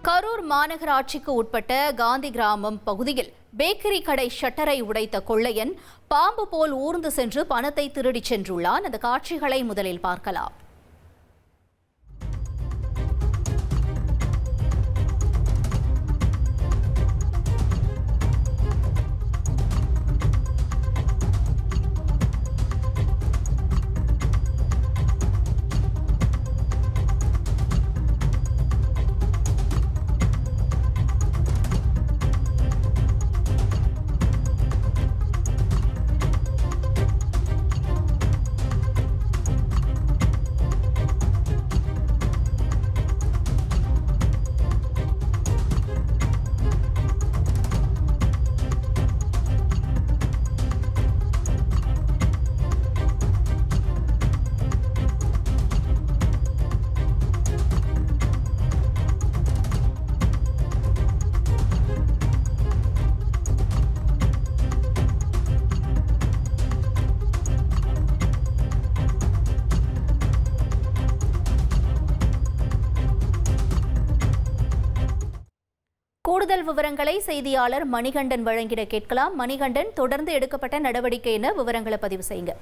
கரூர் மாநகராட்சிக்கு உட்பட்ட காந்தி கிராமம் பகுதியில் பேக்கரி கடை ஷட்டரை உடைத்த கொள்ளையன் பாம்பு போல் ஊர்ந்து சென்று பணத்தை திருடிச் சென்றுள்ளான். அந்த காட்சிகளை முதலில் பார்க்கலாம். கூடுதல் விவரங்களை செய்தியாளர் மணிகண்டன் வழங்கிட கேட்கலாம். மணிகண்டன், தொடர்ந்து எடுக்கப்பட்ட நடவடிக்கை என்ன, விவரங்களை பதிவு செய்யுங்க.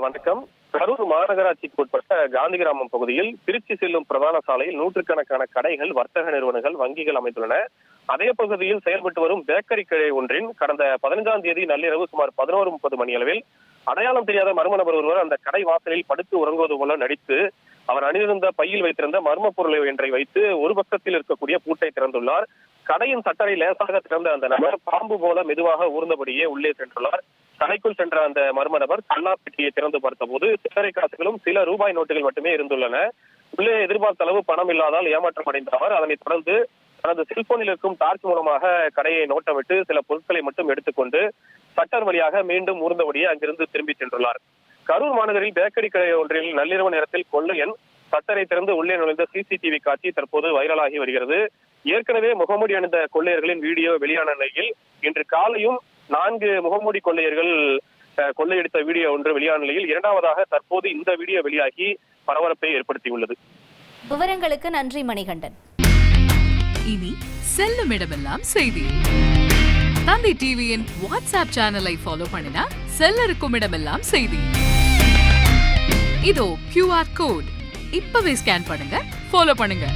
வணக்கம். கரூர் மாநகராட்சிக்கு உட்பட்ட காந்தி கிராமம் பகுதியில் திருச்சி செல்லும் பிரதான சாலையில் நூற்றுக்கணக்கான கடைகள், வர்த்தக நிறுவனங்கள், வங்கிகள் அமைந்துள்ளன. அதே பகுதியில் செயல்பட்டு வரும் பேக்கரி கடை ஒன்றின் கடந்த 15ஆம் தேதி நள்ளிரவு சுமார் 11:30 மணி அளவில் அடையாளம் தெரியாத மர்ம நபர் ஒருவர் அந்த கடை வாசலில் படுத்து உறங்குவது போல நடித்து அவர் அணிந்திருந்த பையில் வைத்திருந்த மர்ம பொருளை ஒன்றை வைத்து ஒரு பக்கத்தில் இருக்கக்கூடிய பூட்டை திறந்துள்ளார். கடையின் சட்டரை லேசாக திறந்த அந்த நபர் பாம்பு போல மெதுவாக ஊர்ந்தபடியே உள்ளே சென்றுள்ளார். கடைக்குள் சென்ற அந்த மர்ம நபர் கல்லாப்பெட்டியை திறந்து பார்த்தபோது சில்லறை காசுகளும் சில ரூபாய் நோட்டுகள் மட்டுமே இருந்துள்ளன. உள்ளே எதிர்பார்த்த அளவு பணம் இல்லாதால் ஏமாற்றம் அடைந்த அவர் அதனைத் தொடர்ந்து தனது செல்போனில் இருக்கும் டார்ச் மூலமாக கடையை நோட்டமிட்டு சில பொருட்களை மட்டும் எடுத்துக்கொண்டு சட்டர் வழியாக மீண்டும் ஊர்ந்தபடியே அங்கிருந்து திரும்பி சென்றுள்ளார். கரூர் மாநகரில் பேக்கரி கடை ஒன்றில் நள்ளிரவு நேரத்தில் கொள்ளையன் சட்டரை திறந்து உள்ளே நுழைந்த சிசிடிவி காட்சி தற்போது வைரலாகி வருகிறது. ஏற்கனவே முகமூடி அணிந்த கொள்ளையர்களின் வீடியோ வெளியான நிலையில் இன்று காலையும் 4 முகமூடி கொள்ளையர்கள் கொள்ளையடித்த வீடியோ ஒன்று வெளியான நிலையில் இரண்டாவதாக தற்போது இந்த வீடியோ வெளியாகி பரபரப்பை ஏற்படுத்தியுள்ளது. விவரங்களுக்கு நன்றி மணிகண்டன். இனி செல்லும் இடமெல்லாம் செய்தி. தந்தி டிவியின் வாட்ஸ்அப் சேனலை ஃபாலோ பண்ணினா செல்லருக்கும் இடமெல்லாம் செய்தி. இதோ QR கோட் இப்பவே ஸ்கேன் பண்ணுங்க, ஃபாலோ பண்ணுங்க.